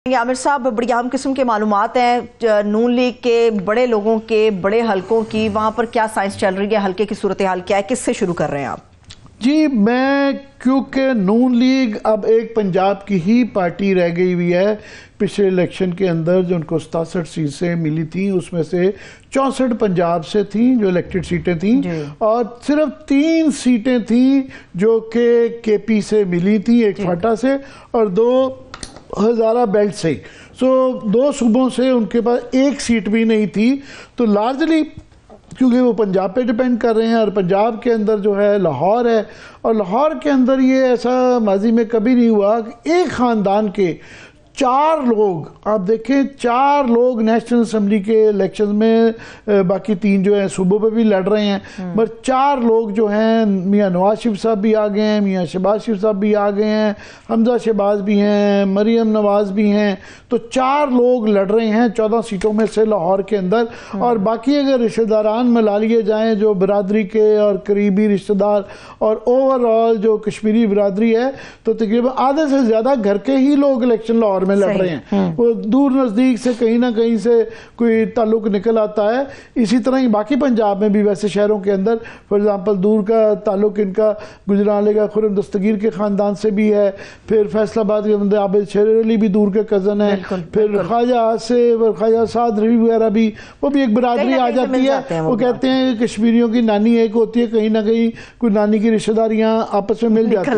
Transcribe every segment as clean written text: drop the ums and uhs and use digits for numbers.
आमिर साहब, बड़ी आम किस्म के मालूमात हैं नून लीग के बड़े लोगों के, बड़े हलकों की, वहाँ पर क्या साइंस चल रही है, हल्के की सूरत हाल क्या है, किससे शुरू कर रहे हैं आप? जी, मैं क्योंकि नून लीग अब एक पंजाब की ही पार्टी रह गई हुई है। पिछले इलेक्शन के अंदर जो उनको 67 सीटें मिली थी उसमें से 64 पंजाब से थी जो इलेक्टेड सीटें थी, और सिर्फ 3 सीटें थी जो कि केपी से मिली थी, एक फाटा से और 2 हज़ारा बेल्ट से। सो 2 सूबों से उनके पास एक सीट भी नहीं थी। तो लार्जली क्योंकि वो पंजाब पे डिपेंड कर रहे हैं, और पंजाब के अंदर जो है लाहौर है, और लाहौर के अंदर ये ऐसा माजी में कभी नहीं हुआ कि एक ख़ानदान के 4 लोग, आप देखें 4 लोग नेशनल असम्बली के इलेक्शन में, बाकी 3 जो है सूबों पे भी लड़ रहे हैं, पर 4 लोग जो हैं, मियाँ नवाज शरीफ साहब भी आ गए हैं, मियाँ शहबाज शरीफ साहब भी आ गए हैं, हमजा शहबाज भी हैं, मरियम नवाज भी हैं। तो 4 लोग लड़ रहे हैं 14 सीटों में से लाहौर के अंदर। और बाकी अगर रिश्तेदारान मिला लिए जाएँ जो बरादरी के और करीबी रिश्तेदार और ओवरऑल जो कश्मीरी बरादरी है, तो तकरीबन आधे से ज़्यादा घर के ही लोग इलेक्शन लाहौर में लड़ रहे हैं। वो दूर नज़दीक से कहीं ना कहीं से कोई ताल्लुक निकल आता है। इसी तरह ही बाकी पंजाब में भी वैसे शहरों के अंदर फॉर एग्जांपल दूर का ताल्लुक इनका गुजराले का खुरम दस्तगीर के ख़ानदान से भी है, फिर फैसलाबाद के अंदर आबिद शेर अली भी दूर के कज़न है, फिर ख्वाजा आसिफ और ख्वाजा साद रवी वगैरह भी, वो भी एक बरादरी आ जाती है। वो कहते हैं कि कश्मीरियों की नानी एक होती है, कहीं ना कहीं कोई नानी की रिश्तेदारियाँ आपस में मिल जाती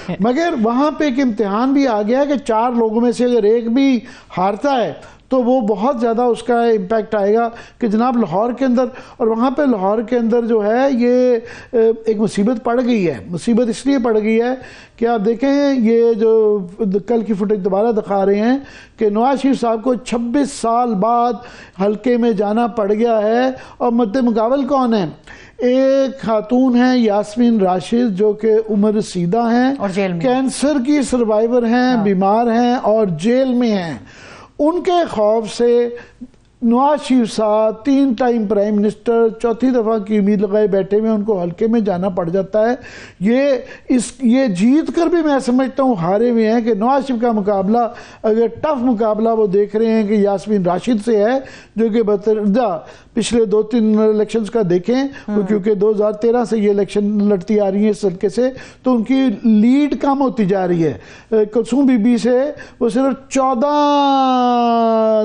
हैं। मगर वहाँ पे एक इम्तिहान भी आ गया कि 4 लोगों में से अगर एक भी हारता है तो वो बहुत ज़्यादा उसका इम्पैक्ट आएगा कि जनाब लाहौर के अंदर, और वहाँ पे लाहौर के अंदर जो है ये एक मुसीबत पड़ गई है। मुसीबत इसलिए पड़ गई है कि आप देखें, ये जो कल की फुटेज दोबारा दिखा रहे हैं कि नवाज शरीफ साहब को 26 साल बाद हल्के में जाना पड़ गया है, और मद्दे मुकाबल कौन है? एक खातून है यास्मीन राशिद जो कि उम्र सीधा हैं और कैंसर की सर्वाइवर हैं, बीमार हैं और जेल में हैं। उनके खौफ से नवाज शरीफ साहब 3 टाइम प्राइम मिनिस्टर, 4थी दफ़ा की उम्मीद लगाए बैठे हुए, उनको हल्के में जाना पड़ जाता है। ये जीत कर भी मैं समझता हूँ हारे हुए हैं कि नवाज शरीफ का मुकाबला, अगर टफ मुकाबला वो देख रहे हैं कि यास्मीन राशिद से है, जो कि बतरजा पिछले 2-3 इलेक्शंस का देखें, क्योंकि 2013 से ये इलेक्शन लड़ती आ रही है इस तरीके से, तो उनकी लीड कम होती जा रही है। कुलसूम बीबी से वो सिर्फ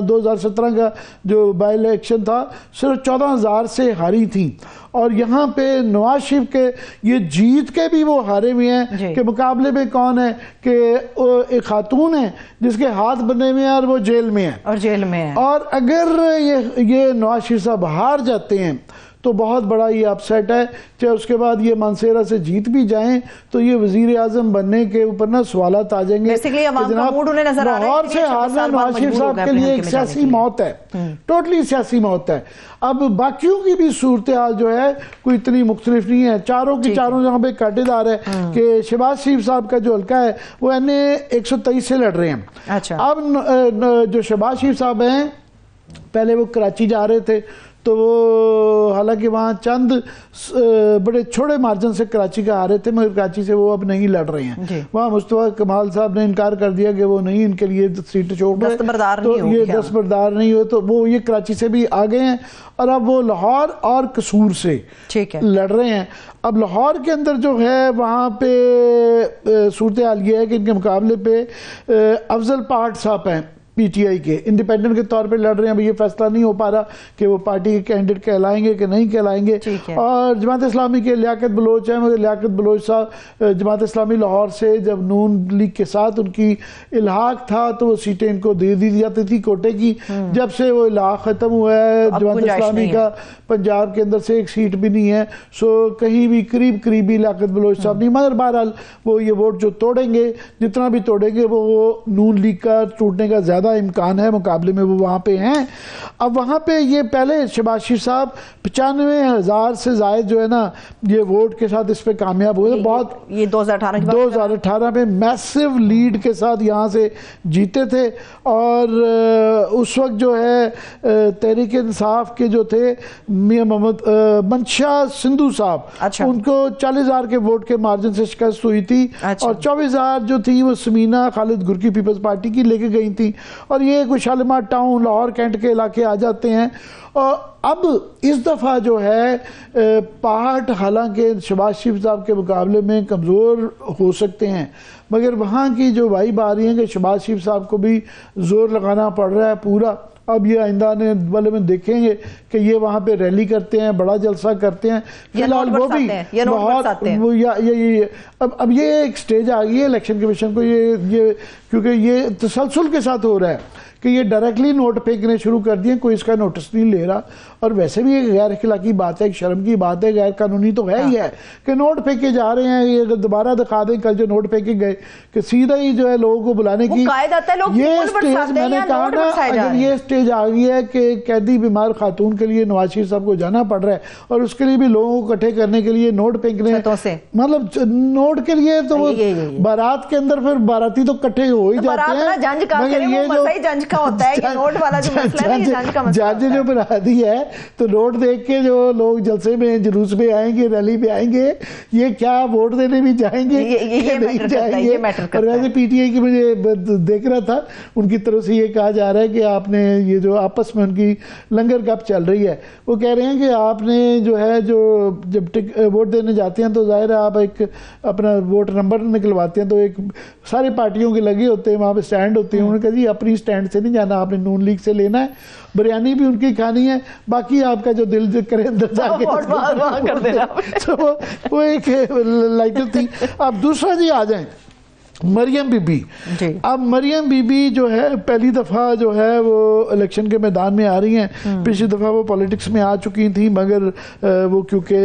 2017 का जो बाई इलेक्शन था सिर्फ 14,000 से हारी थी, और यहाँ पे नवाज शरीफ के ये जीत के भी वो हारे हुए हैं कि मुकाबले में कौन है कि एक खातून है जिसके हाथ बने हुए हैं और वो जेल में है। और अगर ये नवाज शरीफ साहब हार जाते हैं तो बहुत बड़ा ये अपसेट है। चाहे उसके बाद ये मानसेरा से जीत भी जाएं तो ये वजीर आजम बनने के ऊपर ना सवालात आ जाएंगे। लाहौर से हारना नवाज शरीफ साहब के लिए एक सियासी मौत है, टोटली सियासी मौत है। अब बाकियों की भी सूरत हाल जो है कोई इतनी मुख्तलिफ नहीं है, चारों की चारों जहाँ पे काटेदार है कि शहबाज शरीफ साहब का जो हल्का है वो एने 123 से लड़ रहे हैं। अब जो शहबाज शरीफ साहब हैं, पहले वो कराची जा रहे थे, तो वो हालांकि वहाँ चंद बड़े छोटे मार्जिन से कराची का आ रहे थे, मगर कराची से वो अब नहीं लड़ रहे हैं। वहाँ मुस्तफा कमाल साहब ने इनकार कर दिया कि वो नहीं, इनके लिए सीट छोड़ रहे, तो ये दस्तबरदार नहीं हुए, तो वो ये कराची से भी आ गए हैं, और अब वो लाहौर और कसूर से लड़ रहे हैं। अब लाहौर के अंदर जो है वहाँ पे सूरत हाल ये है कि इनके मुकाबले पे अफजल पाठ साहब हैं, पीटीआई के इंडिपेंडेंट के तौर पे लड़ रहे हैं। अभी ये फैसला नहीं हो पा रहा कि वो पार्टी के कैंडिडेट कहलाएंगे कि नहीं कहलाएंगे। और जमात इस्लामी के लियाकत बलोच हैं, मगर लियाकत बलोच साहब जमात इस्लामी लाहौर से जब नून लीग के साथ उनकी इल्हाक था तो वो सीटें इनको दे दी जाती थी कोटे की। जब से वो इल्हाक ख़त्म हुआ है जमात इस्लामी का पंजाब के अंदर से एक सीट भी नहीं है, सो कहीं भी करीबी लियाकत बलोच साहब नहीं। मगर बहरहाल वो ये वोट जो तोड़ेंगे, जितना भी तोड़ेंगे, वो नून लीग का टूटने का ज़्यादा इम्कान है, मुकाबले में वो वहाँ पे हैं। अब वहाँ पे ये पहले शहबाज शरीफ साहब 95,000 से जायद जो है ना ये वोट के साथ इस पे कामयाब हुए। बहुत ये 2018 में मैसिव लीड के साथ यहाँ से जीते थे। और उस वक्त जो है तहरीक इंसाफ के जो थे मियां मोहम्मद मनशा सिंधु साहब, उनको 40,000 के वोट के मार्जिन से शिकस्त हुई थी। और 24,000 जो थी वो समीना खालिद गुरकी पीपल्स पार्टी की लेके गई थी। और ये कुछ शालीमार टाउन, लाहौर कैंट के इलाके आ जाते हैं। और अब इस दफ़ा जो है पार्ट हालांकि शहबाज शरीफ साहब के मुकाबले में कमज़ोर हो सकते हैं, मगर वहाँ की जो वाइब आ रही है कि शहबाज शरीफ साहब को भी ज़ोर लगाना पड़ रहा है पूरा। अब ये आइंदा आने वाले में देखेंगे कि ये वहाँ पे रैली करते हैं, बड़ा जलसा करते हैं। फिलहाल वो भी बहुत अब ये एक स्टेज आ गई है इलेक्शन कमीशन को, ये क्योंकि ये तसलसल के साथ हो रहा है कि ये डायरेक्टली नोट फेंकने शुरू कर दिए, कोई इसका नोटिस नहीं ले रहा। और वैसे भी एक गैर अखलाकी बात है, एक शर्म की बात है, गैर कानूनी तो है ही है कि नोट फेंके जा रहे हैं। ये अगर दोबारा दिखा दें कल जो नोट फेंके गए कि सीधा ही जो है लोगों को बुलाने की ये स्टेज, मैंने कहा ना अगर ये स्टेज आ गई है कि कैदी बीमार खातून के लिए नवाज शरीफ साहब को जाना पड़ रहा है और उसके लिए भी लोगों को इकट्ठे करने के लिए नोट फेंकने, मतलब नोट के लिए तो बारात के अंदर फिर बाराती तो इकट्ठे हो ही जाते हैं, मगर ये जो होता है कि नोट वाला जो मसला है, जज का मसला जज ने बना दी है तो नोट देख के जो लोग जलसे में जुलूस में आएंगे, रैली में आएंगे, ये क्या वोट देने भी जाएंगे, ये नहीं जाएंगे। और वैसे पीटीआई की मुझे देख रहा था, उनकी तरफ से ये कहा जा रहा है कि आपने ये जो आपस में उनकी लंगर गप चल रही है, वो कह रहे हैं कि आपने जो है जो जब वोट देने जाते हैं तो जाहिर है आप एक अपना वोट नंबर निकलवाते हैं तो एक सारी पार्टियों के लगे होते हैं, वहाँ पे स्टैंड होते हैं। उन्होंने कहा जी अपनी स्टैंड से नहीं जाना, आपने नून लीग से लेना है, बिरयानी भी उनकी खानी है, बाकी आपका जो दिल करे अंदर जाके कर देना। तो वो एक लाइटर थी। अब दूसरा जी आ जाए मरियम बीबी। अब मरियम बीबी जो है पहली दफ़ा जो है वो इलेक्शन के मैदान में आ रही हैं। पिछली दफ़ा वो पॉलिटिक्स में आ चुकी थी, मगर वो क्योंकि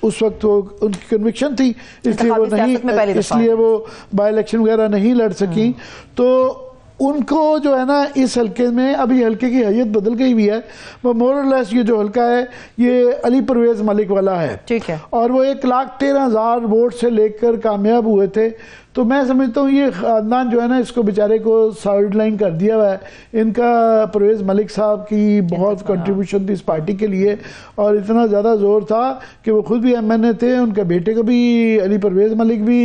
उस वक्त वो उनकी कन्विक्शन थी इसलिए वो बाई इलेक्शन वगैरह नहीं लड़ सकी। तो उनको जो है ना इस हल्के में अभी हल्के की हैयत बदल गई हुई है। वो मोर और लेस ये जो हल्का है ये अली परवेज मलिक वाला है, ठीक है, और वो 1,13,000 वोट से लेकर कामयाब हुए थे। तो मैं समझता हूँ ये ख़ानदान जो है ना इसको बेचारे को साइड लाइन कर दिया हुआ है। इनका परवेज़ मलिक साहब की बहुत कंट्रीब्यूशन थी इस पार्टी के लिए और इतना ज़्यादा ज़ोर था कि वो खुद भी एमएनए थे, उनके बेटे को भी अली परवेज़ मलिक भी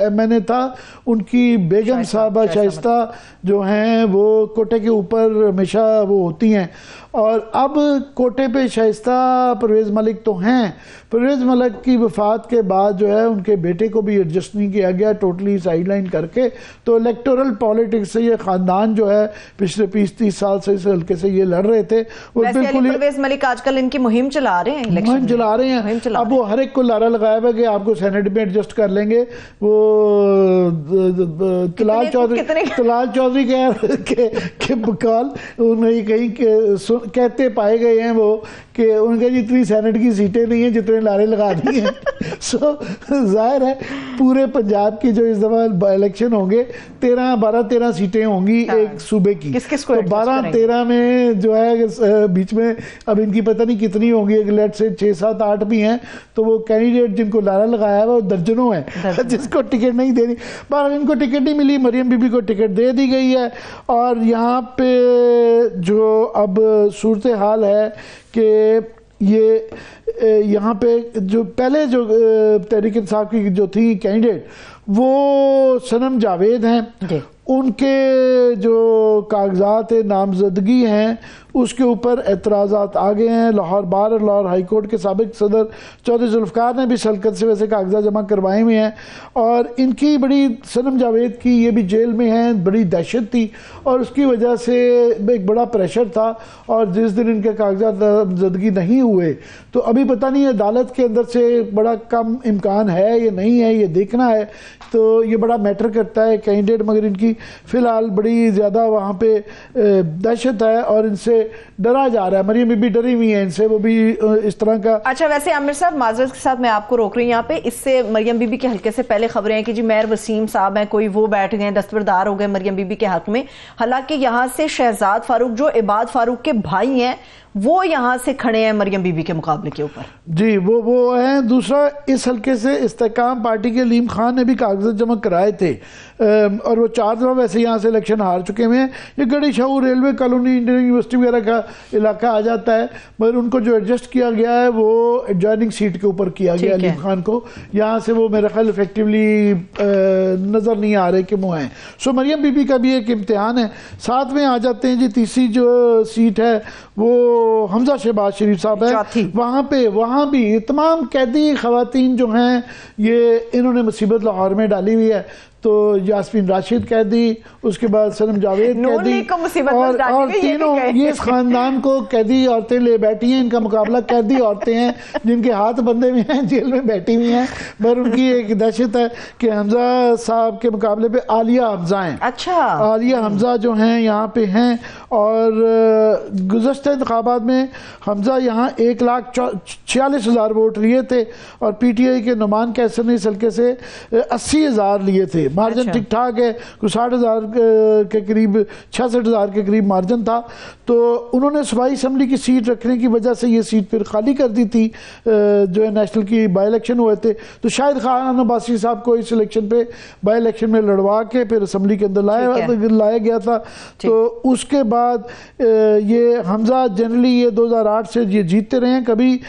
एमएनए था, उनकी बेगम साहबा शाइस्ता जो हैं वो कोटे के ऊपर हमेशा वो होती हैं। और अब कोटे पे शाइस्ता परवेज़ मलिक तो हैं, परवेज़ मलिक की वफ़ात के बाद जो है उनके बेटे को भी एडजस्ट नहीं किया गया, टोटली साइडलाइन करके। तो इलेक्टोरल पॉलिटिक्स से ये ख़ानदान जो है पिछले 20-30 साल से इस हल्के से ये लड़ रहे थे। वो बिल्कुल परवेज़ मलिक आजकल इनकी मुहिम चला रहे हैं, मुहिम चला रहे हैं। अब वो हर एक को लारा लगाया हुआ कि आपको सेनेट में एडजस्ट कर लेंगे। वो तलाल चौधरी के बकौल उन्हें कहीं कहते पाए गए हैं वो कि उनके जितनी सेनेट की सीटें नहीं हैं जितने लारे लगा दिए हैं। सो जाहिर है पूरे पंजाब की जो इस दफा इलेक्शन होंगे 12-13 सीटें होंगी एक सूबे की। किस-किस को तो 12-13 में जो है बीच में अब इनकी पता नहीं कितनी होंगी, लेट से 6-7-8 भी हैं। तो वो कैंडिडेट जिनको लारा लगाया हुआ वो दर्जनों है जिसको टिकट नहीं देनी, पर इनको टिकट नहीं मिली, मरियम बीबी को टिकट दे दी गई है। और यहाँ पे जो अब सूरत हाल है कि ये यहाँ पे जो पहले जो तहरीक इंसाफ की जो थी कैंडिडेट वो सनम जावेद हैं, उनके जो कागजात नामजदगी हैं उसके ऊपर एतराज़ात आ गए हैं। लाहौर बार और लाहौर हाई कोर्ट के साबिक सदर चौधरी जुल्फ़िकार ने भी सल्तनत से वैसे कागजात जमा करवाए हुए हैं और इनकी बड़ी सनम जावेद की ये भी जेल में हैं, बड़ी दहशत थी और उसकी वजह से एक बड़ा प्रेशर था। और जिस दिन इनके कागजात नामजदगी नहीं हुए तो अभी पता नहीं अदालत के अंदर से बड़ा कम इम्कान है या नहीं है, ये देखना है। तो ये बड़ा मैटर करता है कैंडिडेट, मगर इनकी फ़िलहाल बड़ी ज़्यादा वहाँ पे दहशत है और इनसे डरा जा रहा है। मरियम बीबी डरी हुई है इनसे, वो भी इस तरह का। अच्छा, वैसे आमिर साहब माजरत के साथ मैं आपको रोक रही हूँ यहाँ पे, इससे मरियम बीबी के हल्के से पहले खबरें हैं कि जी मेयर वसीम साहब हैं, कोई वो बैठ गए, दस्तबरदार हो गए मरियम बीबी के हक में। हालांकि यहाँ से शहजाद फारूक जो इबाद फारूक के भाई हैं वो यहाँ से खड़े हैं मरियम बीबी के मुकाबले के ऊपर। जी वो है। दूसरा, इस हल्के से इस्तेकाम पार्टी के अलीम खान ने भी कागजात जमा कराए थे और वो 4 दफा वैसे यहाँ से इलेक्शन हार चुके हुए हैं। ये गड़ी Shahu railway colony engineering university वगैरह का इलाका आ जाता है, मगर उनको जो एडजस्ट किया गया है वो एडजॉइनिंग सीट के ऊपर किया गया अलीम खान को। यहाँ से वो मेरा ख्याल इफेक्टिवली नजर नहीं आ रहे कि वो हैं। सो मरियम बीबी का भी एक इम्तिहान है। साथ में आ जाते हैं जी तीसरी जो सीट है वो हमजा शहबाज शरीफ साहब है। वहाँ भी तमाम कैदी खवातीन जो हैं ये इन्होंने मुसीबत लाहौर में डाली हुई है। तो यास्मीन राशिद कैदी, उसके बाद सनम जावेद कैदी और तीनों ये इस खानदान को कैदी औरतें ले बैठी हैं। इनका मुकाबला कैदी औरतें हैं जिनके हाथ बंधे हुए हैं, जेल में बैठी हुई हैं। पर उनकी एक दहशत है कि हमजा साहब के मुकाबले पे आलिया हमजा हैं। अच्छा, आलिया हमजा जो हैं यहाँ पे हैं और गुज़श्ता इंतखाबात में हमजा यहाँ 1,46,000 वोट लिए थे और PTI के नुमान कैसर ने इस हल्के से 80,000 लिए थे। मार्जिन ठीक ठाक है, कुछ 60,000 के करीब 66,000 के करीब मार्जिन था। तो उन्होंने सूबाई असम्बली की सीट रखने की वजह से ये सीट फिर खाली कर दी थी जो है नेशनल की बाई इलेक्शन हुए थे। तो शायद खान अब्बासी साहब को इस इलेक्शन पे बाई इलेक्शन में लड़वा के फिर असम्बली के अंदर लाया गया था। तो उसके बाद ये हमजा जनरली ये 2008 से ये जीतते रहे हैं। कभी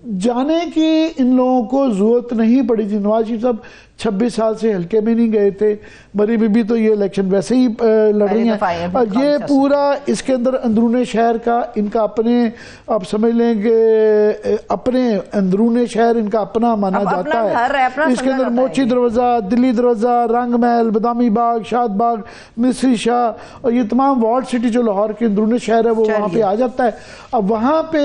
जाने की इन लोगों को जरूरत नहीं पड़ी थी। नवाज शरीफ साहब 26 साल से हल्के में नहीं गए थे। मरियम बीबी तो ये इलेक्शन वैसे ही लड़ रही हैं और ये पूरा इसके अंदर अंदरूने शहर का इनका अपने, आप समझ लें कि अपने अंदरूने शहर इनका अपना माना जाता है। इसके अंदर मोची दरवाज़ा, दिल्ली दरवाज़ा, रंग महल, बदामी बाग, शाद बाग, मिस्री शाह और ये तमाम वॉल्ड सिटी जो लाहौर के अंदरूने शहर है वो वहाँ पे आ जाता है। अब वहाँ पे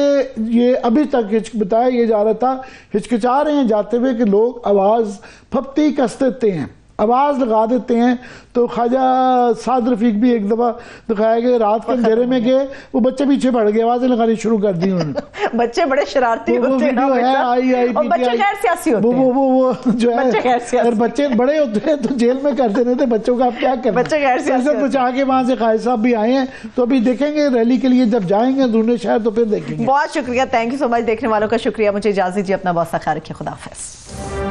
ये अभी तक बताया ये जा रहा था, हिचकिचा रहे हैं जाते हुए कि लोग आवाज़ फप्ती कस देते हैं, आवाज लगा देते हैं। तो ख्वाजा साद रफीक भी एक दफा दिखाया गया, रात के अंधेरे में गए, वो बच्चे पीछे पड़ गए, आवाजें लगानी शुरू कर दी उन्होंने। बच्चे बड़े शरारती होते हैं, और बच्चे गैर सियासी होते हैं। वो जो है अगर बच्चे बड़े होते हैं तो जेल में कर देने थे, बच्चों का आप क्या करें। बच्चे गैर सियासी कुछ आगे वहां से कायद साहब भी आए हैं, तो अभी देखेंगे रैली के लिए जब जाएंगे दूसरे शहर तो फिर देखेंगे। बहुत शुक्रिया, थैंक यू सो मच। देखने वालों का शुक्रिया। मुझे इजाजत दीजिए, अपना बहुत सा ख्याल रखिए, खुदा हाफिज़।